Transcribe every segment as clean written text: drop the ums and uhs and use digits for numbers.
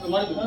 Yeah.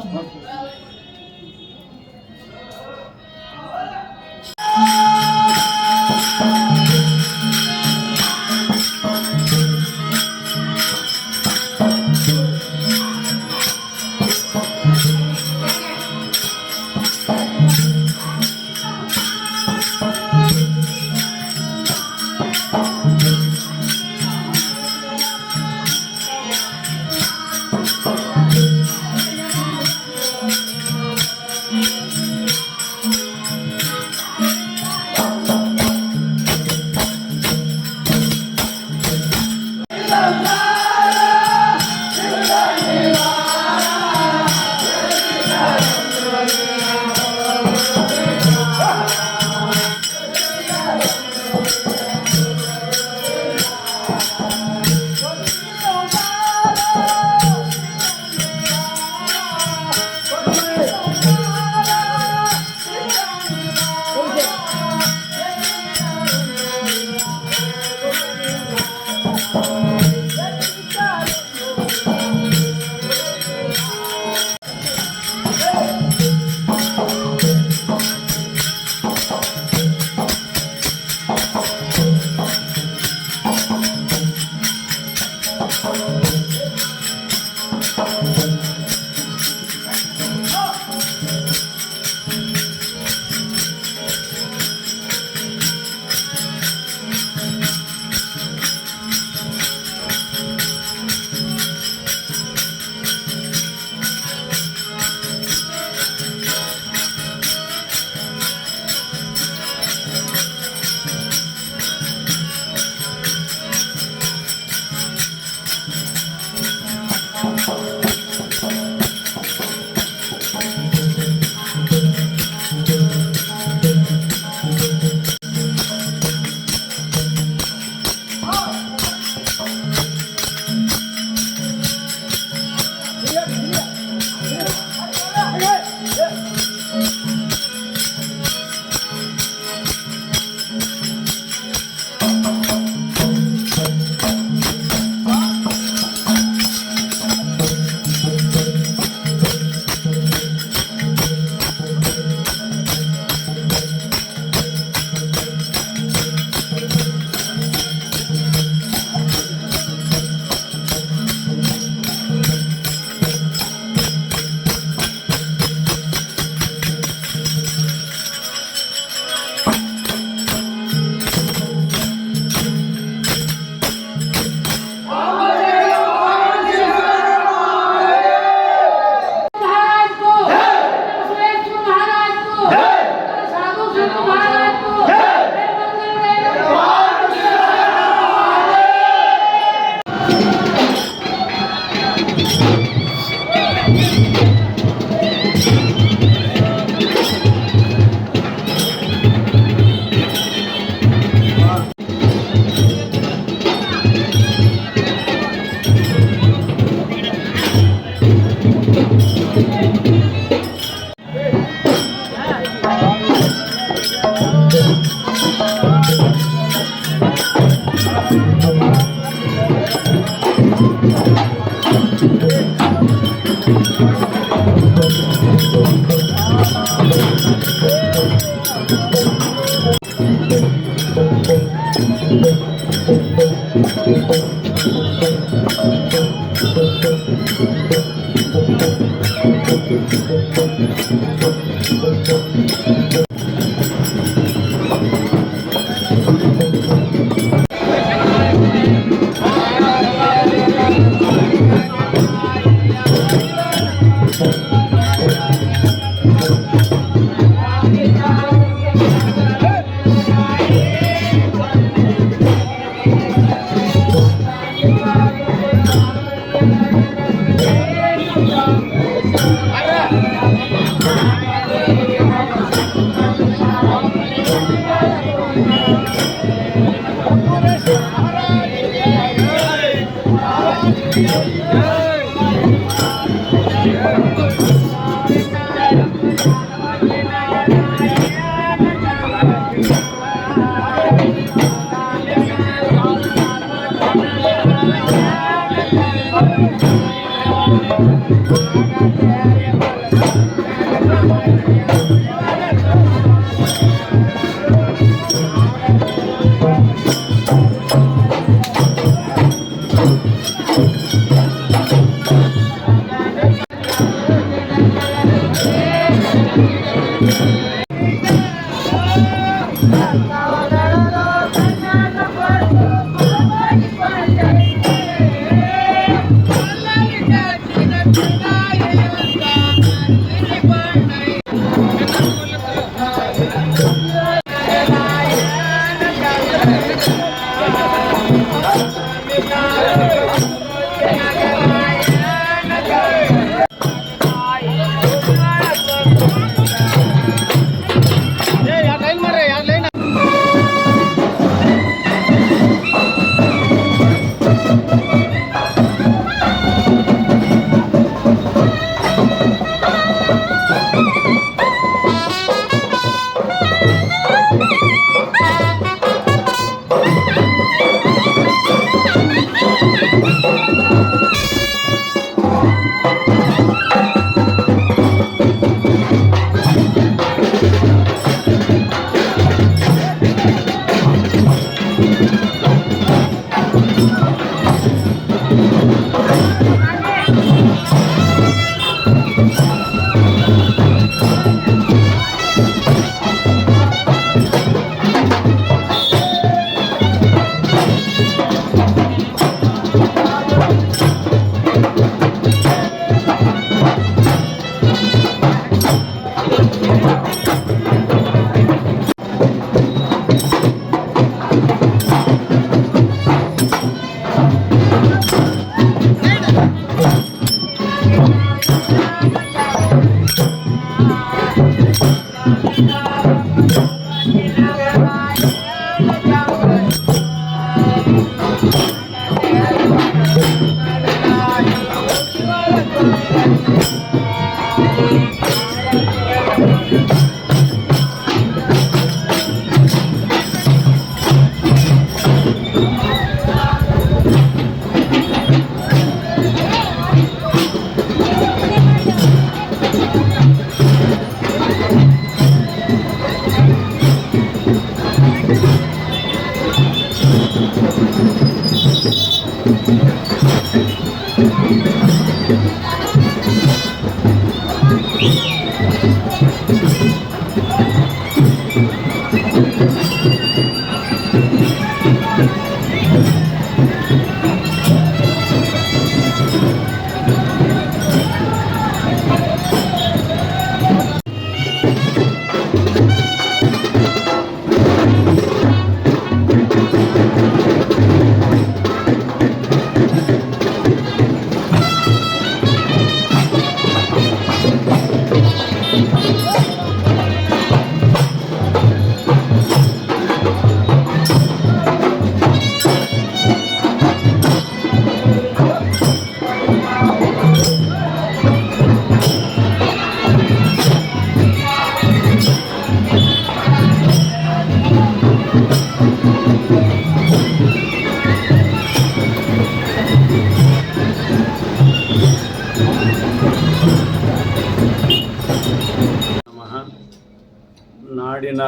ನಾಡಿನ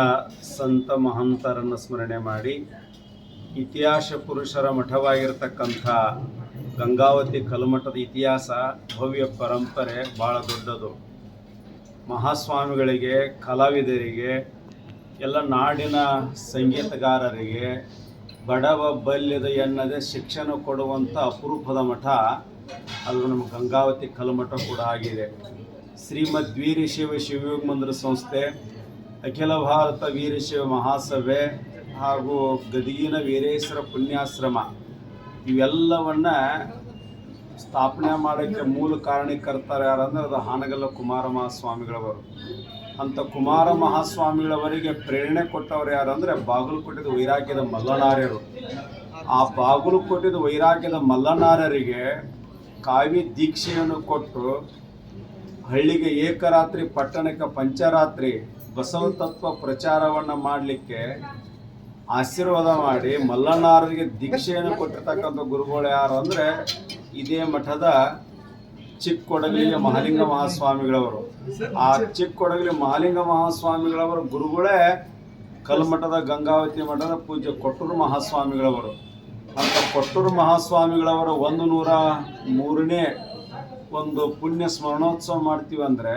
ಸಂತ ಮಹಂತರನ್ನು ಸ್ಮರಣೆ ಮಾಡಿ ಇತಿಹಾಸ ಪುರುಷರ ಮಠವಾಗಿರ್ತಕ್ಕಂಥ ಗಂಗಾವತಿ ಕಲ್ಮಠದ ಇತಿಹಾಸ ಭವ್ಯ ಪರಂಪರೆ ಭಾಳ ದೊಡ್ಡದು. ಮಹಾಸ್ವಾಮಿಗಳಿಗೆ, ಕಲಾವಿದರಿಗೆ, ಎಲ್ಲ ನಾಡಿನ ಸಂಗೀತಗಾರರಿಗೆ ಬಡವ ಬಲ್ಯದ ಎನ್ನದೆ ಶಿಕ್ಷಣ ಕೊಡುವಂಥ ಅಪರೂಪದ ಮಠ ಅದು ನಮ್ಮ ಗಂಗಾವತಿ ಕಲ್ಮಠ ಕೂಡ ಆಗಿದೆ. ಶ್ರೀಮದ್ ವೀರಶೈವ ಶಿವಯೋಗ ಮಂದಿರ ಸಂಸ್ಥೆ, ಅಖಿಲ ಭಾರತ ವೀರಶೈವ ಮಹಾಸಭೆ ಹಾಗೂ ಗದಗಿನ ವೀರೇಶ್ವರ ಪುಣ್ಯಾಶ್ರಮ ಇವೆಲ್ಲವನ್ನು ಸ್ಥಾಪನೆ ಮಾಡೋಕ್ಕೆ ಮೂಲ ಕಾರಣಕರ್ತರು ಯಾರಂದ್ರೆ ಅದು ಹಾನಗಲ್ಲ ಕುಮಾರ ಮಹಾಸ್ವಾಮಿಗಳವರು. ಅಂಥ ಕುಮಾರ ಮಹಾಸ್ವಾಮಿಗಳವರಿಗೆ ಪ್ರೇರಣೆ ಕೊಟ್ಟವರು ಯಾರಂದರೆ ಬಾಗಲಕೋಟೆದ ವೈರಾಗ್ಯದ ಮಲ್ಲನಾರ್ಯರು. ಆ ಬಾಗಲಕೋಟೆದ ವೈರಾಗ್ಯದ ಮಲ್ಲನಾರ್ಯರಿಗೆ ಕಾವಿ ದೀಕ್ಷೆಯನ್ನು ಕೊಟ್ಟು ಹಳ್ಳಿಗೆ ಏಕರಾತ್ರಿ, ಪಟ್ಟಣಕ್ಕೆ ಪಂಚರಾತ್ರಿ ಬಸವ ತತ್ವ ಪ್ರಚಾರವನ್ನು ಮಾಡಲಿಕ್ಕೆ ಆಶೀರ್ವಾದ ಮಾಡಿ ಮಲ್ಲನಾರರಿಗೆ ದೀಕ್ಷೆಯನ್ನು ಕೊಟ್ಟಿರ್ತಕ್ಕಂಥ ಗುರುಗಳು ಯಾರು ಅಂದರೆ ಇದೇ ಮಠದ ಚಿಕ್ಕೊಡಗಲಿಯ ಮಹಾಲಿಂಗ ಮಹಾಸ್ವಾಮಿಗಳವರು. ಆ ಚಿಕ್ಕೊಡಗಲಿ ಮಹಾಲಿಂಗ ಮಹಾಸ್ವಾಮಿಗಳವರ ಗುರುಗಳೇ ಕಲ್ಮಠದ ಗಂಗಾವತಿ ಮಠದ ಪೂಜ್ಯ ಕೊಟ್ಟೂರು ಮಹಾಸ್ವಾಮಿಗಳವರು. ಅಂತ ಕೊಟ್ಟೂರು ಮಹಾಸ್ವಾಮಿಗಳವರ 103ನೇ ಒಂದು ಪುಣ್ಯ ಸ್ಮರಣೋತ್ಸವ ಮಾಡ್ತೀವಿ ಅಂದರೆ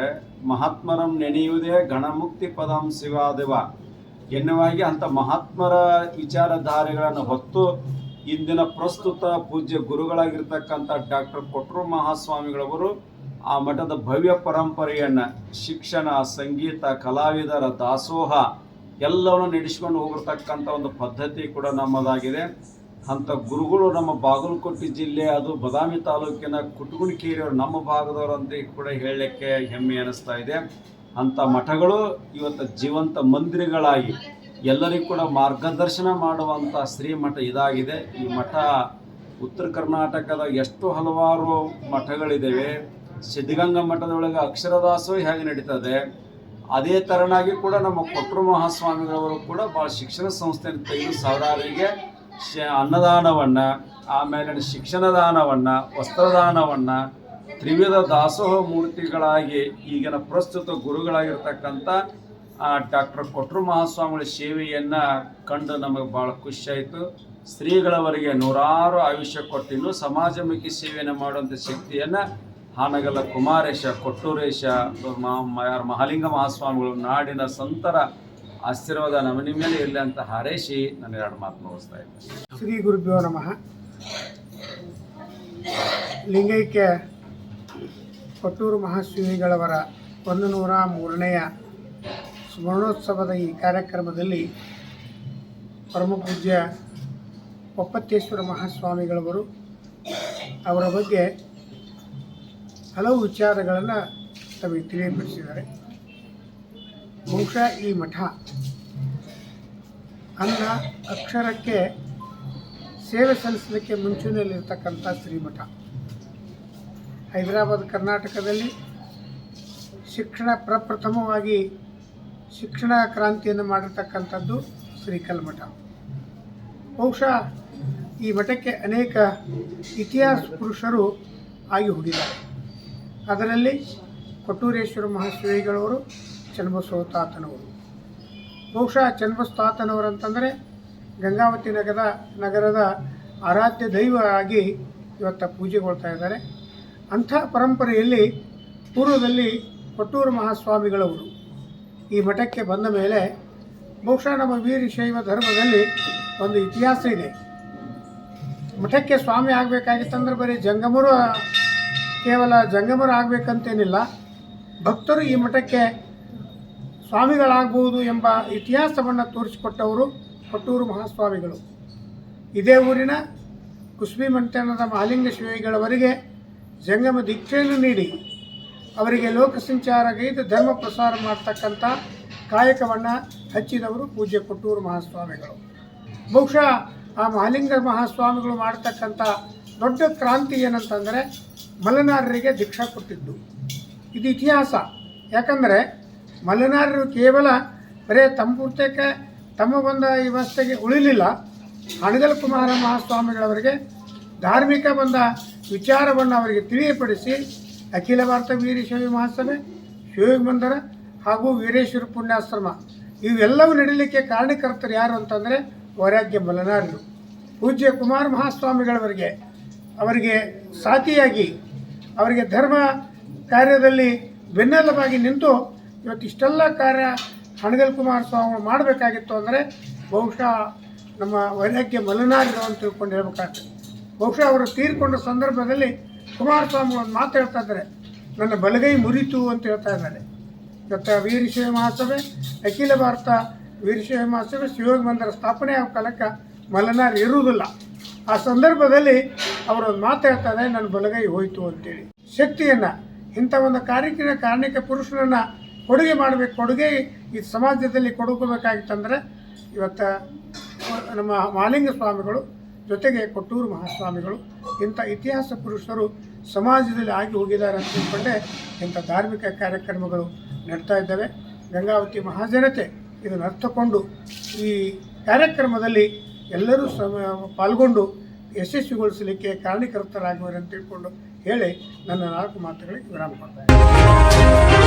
ಮಹಾತ್ಮರಂ ನೆನೆಯುವುದೇ ಗಣಮುಕ್ತಿ ಪದಂ ಶಿವಾದೇವ ಎನ್ನುವಾಗಿ ಅಂಥ ಮಹಾತ್ಮರ ವಿಚಾರಧಾರೆಗಳನ್ನು ಹೊತ್ತು ಇಂದಿನ ಪ್ರಸ್ತುತ ಪೂಜ್ಯ ಗುರುಗಳಾಗಿರ್ತಕ್ಕಂಥ ಡಾಕ್ಟರ್ ಕೊಟ್ರು ಮಹಾಸ್ವಾಮಿಗಳವರು ಆ ಮಠದ ಭವ್ಯ ಪರಂಪರೆಯನ್ನು ಶಿಕ್ಷಣ, ಸಂಗೀತ, ಕಲಾವಿದರ ದಾಸೋಹ ಎಲ್ಲವನ್ನು ನಡೆಸಿಕೊಂಡು ಹೋಗಿರ್ತಕ್ಕಂಥ ಒಂದು ಪದ್ಧತಿ ಕೂಡ ನಮ್ಮದಾಗಿದೆ. ಅಂಥ ಗುರುಗಳು ನಮ್ಮ ಬಾಗಲಕೋಟೆ ಜಿಲ್ಲೆ, ಅದು ಬದಾಮಿ ತಾಲೂಕಿನ ಕುಟುಗುಣಿಕೇರಿಯವರು ನಮ್ಮ ಭಾಗದವರು ಅಂತ ಕೂಡ ಹೇಳಲಿಕ್ಕೆ ಹೆಮ್ಮೆ ಅನ್ನಿಸ್ತಾ ಇದೆ. ಅಂಥ ಮಠಗಳು ಇವತ್ತು ಜೀವಂತ ಮಂದಿರಗಳಾಗಿ ಎಲ್ಲರಿಗೂ ಕೂಡ ಮಾರ್ಗದರ್ಶನ ಮಾಡುವಂಥ ಶ್ರೀಮಠ ಇದಾಗಿದೆ. ಈ ಮಠ ಉತ್ತರ ಕರ್ನಾಟಕದ ಎಷ್ಟು ಹಲವಾರು ಮಠಗಳಿದ್ದಾವೆ. ಸಿದ್ಧಗಂಗಾ ಮಠದೊಳಗೆ ಅಕ್ಷರದಾಸೋಹ ಹೇಗೆ ನಡೀತದೆ, ಅದೇ ಥರನಾಗಿ ಕೂಡ ನಮ್ಮ ಕೊಟ್ರು ಮಹಾಸ್ವಾಮಿಗಳವರು ಕೂಡ ಭಾಳ ಶಿಕ್ಷಣ ಸಂಸ್ಥೆಯನ್ನು ತೆಗೆದು ಸಾವಿರಾರಿಗೆ ಅನ್ನದಾನವನ್ನು, ಆಮೇಲೆ ಶಿಕ್ಷಣ ದಾನವನ್ನು, ವಸ್ತ್ರದಾನವನ್ನು, ತ್ರಿವಿಧ ದಾಸೋಹ ಮೂರ್ತಿಗಳಾಗಿ ಈಗಿನ ಪ್ರಸ್ತುತ ಗುರುಗಳಾಗಿರ್ತಕ್ಕಂಥ ಡಾಕ್ಟರ್ ಕೊಟ್ರು ಮಹಾಸ್ವಾಮಿಗಳ ಸೇವೆಯನ್ನು ಕಂಡು ನಮಗೆ ಭಾಳ ಖುಷಿಯಾಯಿತು. ಶ್ರೀಗಳವರಿಗೆ ನೂರಾರು ಆಯುಷ್ಯ ಕೊಟ್ಟಿನ್ನು ಸಮಾಜಮುಖಿ ಸೇವೆಯನ್ನು ಮಾಡುವಂಥ ಶಕ್ತಿಯನ್ನು ಹಾನಗಲ್ಲ ಕುಮಾರೇಶ, ಕೊಟ್ಟೂರೇಶ, ಮಹಾಲಿಂಗ ಮಹಾಸ್ವಾಮಿಗಳು ನಾಡಿನ ಸಂತರ ಆಶೀರ್ವಾದ ನಮ್ಮ ಮೇಲೆ ಇರಲಿ ಅಂತ ಹಾರೈಸಿ ನಾನು ಎರಡು ಮಾತು ಮುಗಿಸ್ತಾ ಇದ್ದೆ. ಶ್ರೀ ಗುರುಭ್ಯೋ ನಮಃ. ಲಿಂಗೈಕ್ಯ ಕೊಟ್ಟೂರು ಮಹಾಸ್ವಾಮಿಗಳವರ 103ನೆಯ ಸ್ಮರಣೋತ್ಸವದ ಈ ಕಾರ್ಯಕ್ರಮದಲ್ಲಿ ಪರಮಪೂಜ್ಯ ಒಪ್ಪತ್ತೇಶ್ವರ ಮಹಾಸ್ವಾಮಿಗಳವರು ಅವರ ಬಗ್ಗೆ ಹಲವು ವಿಚಾರಗಳನ್ನು ತಮಗೆ ತಿಳಿಯಪಡಿಸಿದ್ದಾರೆ. ಬಹುಶಃ ಈ ಮಠ ಅನ್ನ ಅಕ್ಷರಕ್ಕೆ ಸೇವೆ ಸಲ್ಲಿಸಲಿಕ್ಕೆ ಮುಂಚೂಣಿಯಲ್ಲಿರ್ತಕ್ಕಂಥ ಶ್ರೀಮಠ. ಹೈದರಾಬಾದ್ ಕರ್ನಾಟಕದಲ್ಲಿ ಪ್ರಪ್ರಥಮವಾಗಿ ಶಿಕ್ಷಣ ಕ್ರಾಂತಿಯನ್ನು ಮಾಡಿರ್ತಕ್ಕಂಥದ್ದು ಶ್ರೀಕಲ್ ಮಠ. ಬಹುಶಃ ಈ ಮಠಕ್ಕೆ ಅನೇಕ ಇತಿಹಾಸ ಪುರುಷರು ಆಗಿ ಹೋಗಿದ್ದಾರೆ. ಅದರಲ್ಲಿ ಕೊಟ್ಟೂರೇಶ್ವರ ಮಹಾಸ್ವಾಮಿಗಳವರು ಚನ್ನಬಸವ ತಾತನವರು. ಬಹುಶಃ ಚನ್ನಬಸವ ತಾತನವರು ಅಂತಂದರೆ ಗಂಗಾವತಿ ನಗರದ ಆರಾಧ್ಯ ದೈವ ಆಗಿ ಇವತ್ತು ಪೂಜೆಗೊಳ್ತಾ ಇದ್ದಾರೆ. ಅಂಥ ಪರಂಪರೆಯಲ್ಲಿ ಪೂರ್ವದಲ್ಲಿ ಕೊಟ್ಟೂರು ಮಹಾಸ್ವಾಮಿಗಳವರು ಈ ಮಠಕ್ಕೆ ಬಂದ ಮೇಲೆ ಬಹುಶಃ ನಮ್ಮ ವೀರಶೈವ ಧರ್ಮದಲ್ಲಿ ಒಂದು ಇತಿಹಾಸ ಇದೆ. ಮಠಕ್ಕೆ ಸ್ವಾಮಿ ಆಗಬೇಕಾಗಿತ್ತಂದ್ರೆ ಬರೀ ಕೇವಲ ಜಂಗಮರು ಆಗಬೇಕಂತೇನಿಲ್ಲ, ಭಕ್ತರು ಈ ಮಠಕ್ಕೆ ಸ್ವಾಮಿಗಳಾಗಬಹುದು ಎಂಬ ಇತಿಹಾಸವನ್ನು ತೋರಿಸಿಕೊಟ್ಟವರು ಕೊಟ್ಟೂರು ಮಹಾಸ್ವಾಮಿಗಳು. ಇದೇ ಊರಿನ ಕುಸ್ಬಿ ಮಂಟನದ ಮಹಾಲಿಂಗ ಶಿವೈಗಳವರಿಗೆ ಜಂಗಮ ದೀಕ್ಷೆಯನ್ನು ನೀಡಿ ಅವರಿಗೆ ಲೋಕ ಸಂಚಾರಗೈದು ಧರ್ಮ ಪ್ರಸಾರ ಮಾಡ್ತಕ್ಕಂಥ ಕಾಯಕವನ್ನು ಹಚ್ಚಿದವರು ಪೂಜ್ಯ ಕೊಟ್ಟೂರು ಮಹಾಸ್ವಾಮಿಗಳು. ಬಹುಶಃ ಆ ಮಹಾಲಿಂಗ ಮಹಾಸ್ವಾಮಿಗಳು ಮಾಡ್ತಕ್ಕಂಥ ದೊಡ್ಡ ಕ್ರಾಂತಿ ಏನಂತಂದರೆ ಮಲೆನಾರರಿಗೆ ದೀಕ್ಷಾ ಕೊಟ್ಟಿದ್ದು. ಇದು ಇತಿಹಾಸ. ಯಾಕಂದರೆ ಮಲೆನಾರರು ಕೇವಲ ಬರೇ ತಮ್ಮ ತಮ್ಮ ಬಂದ ಈ ವ್ಯವಸ್ಥೆಗೆ ಉಳಿಲಿಲ್ಲ. ಹಣಗಲ್ ಕುಮಾರ ಮಹಾಸ್ವಾಮಿಗಳವರಿಗೆ ಧಾರ್ಮಿಕ ಬಂದ ವಿಚಾರವನ್ನು ಅವರಿಗೆ ತಿಳಿಯಪಡಿಸಿ ಅಖಿಲ ಭಾರತ ವೀರಶೈವ ಮಹಾಸಭೆ, ಶಿವಯೋಗ ಮಂದಿರ ಹಾಗೂ ವೀರೇಶ್ವರ ಪುಣ್ಯಾಶ್ರಮ ಇವೆಲ್ಲವೂ ನಡೀಲಿಕ್ಕೆ ಕಾರಣಕರ್ತರು ಯಾರು ಅಂತಂದರೆ ವೈರಾಗ್ಯ ಮಲೆನಾರರು. ಪೂಜ್ಯ ಕುಮಾರ ಮಹಾಸ್ವಾಮಿಗಳವರಿಗೆ ಅವರಿಗೆ ಸಾಥಿಯಾಗಿ ಅವರಿಗೆ ಧರ್ಮ ಕಾರ್ಯದಲ್ಲಿ ಬೆನ್ನೆಲುಬಾಗಿ ನಿಂತು ಇವತ್ತು ಇಷ್ಟೆಲ್ಲ ಕಾರ್ಯ ಹಣಗಲ್ ಕುಮಾರಸ್ವಾಮಿಗಳು ಮಾಡಬೇಕಾಗಿತ್ತು ಅಂದರೆ ಬಹುಶಃ ನಮ್ಮ ವೈರಾಗ್ಯ ಮಲೆನಾರರು ಅಂತ ತಿಳ್ಕೊಂಡು ಹೇಳ್ಬೇಕಾಗ್ತದೆ. ಬಹುಶಃ ಅವರು ತೀರ್ಕೊಂಡ ಸಂದರ್ಭದಲ್ಲಿ ಕುಮಾರಸ್ವಾಮಿ ಒಂದು ಮಾತು ಹೇಳ್ತಾ ಇದ್ದಾರೆ, ನನ್ನ ಬಲಗೈ ಮುರಿತು ಅಂತ ಹೇಳ್ತಾ ಇದ್ದಾರೆ. ಇವತ್ತು ವೀರಶೈವ ಮಹಾಸಭೆ, ಅಖಿಲ ಭಾರತ ವೀರಶೈವ ಮಹಾಸಭೆ, ಶಿವಯೋಗ ಮಂದಿರ ಸ್ಥಾಪನೆ ಆಗೋ ಕಾಲಕ್ಕೆ ಮಲೆನಾರು ಇರುವುದಿಲ್ಲ. ಆ ಸಂದರ್ಭದಲ್ಲಿ ಅವರೊಂದು ಮಾತು ಹೇಳ್ತಾರೆ, ನನ್ನ ಬಲಗೈ ಹೋಯಿತು ಅಂತೇಳಿ. ಶಕ್ತಿಯನ್ನು ಇಂಥ ಒಂದು ಕಾರಣಿಕ ಪುರುಷರನ್ನು ಕೊಡುಗೆ ಈ ಸಮಾಜದಲ್ಲಿ ಕೊಡುಕೋಬೇಕಾಗಿತ್ತಂದರೆ ಇವತ್ತು ನಮ್ಮ ಮಹಾಲಿಂಗ ಸ್ವಾಮಿಗಳು ಜೊತೆಗೆ ಕೊಟ್ಟೂರು ಮಹಾಸ್ವಾಮಿಗಳು ಇಂಥ ಇತಿಹಾಸ ಪುರುಷರು ಸಮಾಜದಲ್ಲಿ ಆಗಿ ಹೋಗಿದ್ದಾರೆ ಅಂತ ತಿಳ್ಕೊಂಡೆ ಇಂಥ ಧಾರ್ಮಿಕ ಕಾರ್ಯಕ್ರಮಗಳು ನಡ್ತಾ ಇದ್ದಾವೆ. ಗಂಗಾವತಿ ಮಹಾಜನತೆ ಇದನ್ನು ಅರ್ಥಕೊಂಡು ಈ ಕಾರ್ಯಕ್ರಮದಲ್ಲಿ ಎಲ್ಲರೂ ಪಾಲ್ಗೊಂಡು ಯಶಸ್ವಿಗೊಳಿಸಲಿಕ್ಕೆ ಕಾರಣೀಕರ್ತರಾಗುವರು ಅಂತ ತಿಳ್ಕೊಂಡು ಹೇಳಿ ನನ್ನ 4 ಮಾತುಗಳಿಗೆ ವಿರಾಮ ಕೊಡ್ತಾ ಇದ್ದೀನಿ.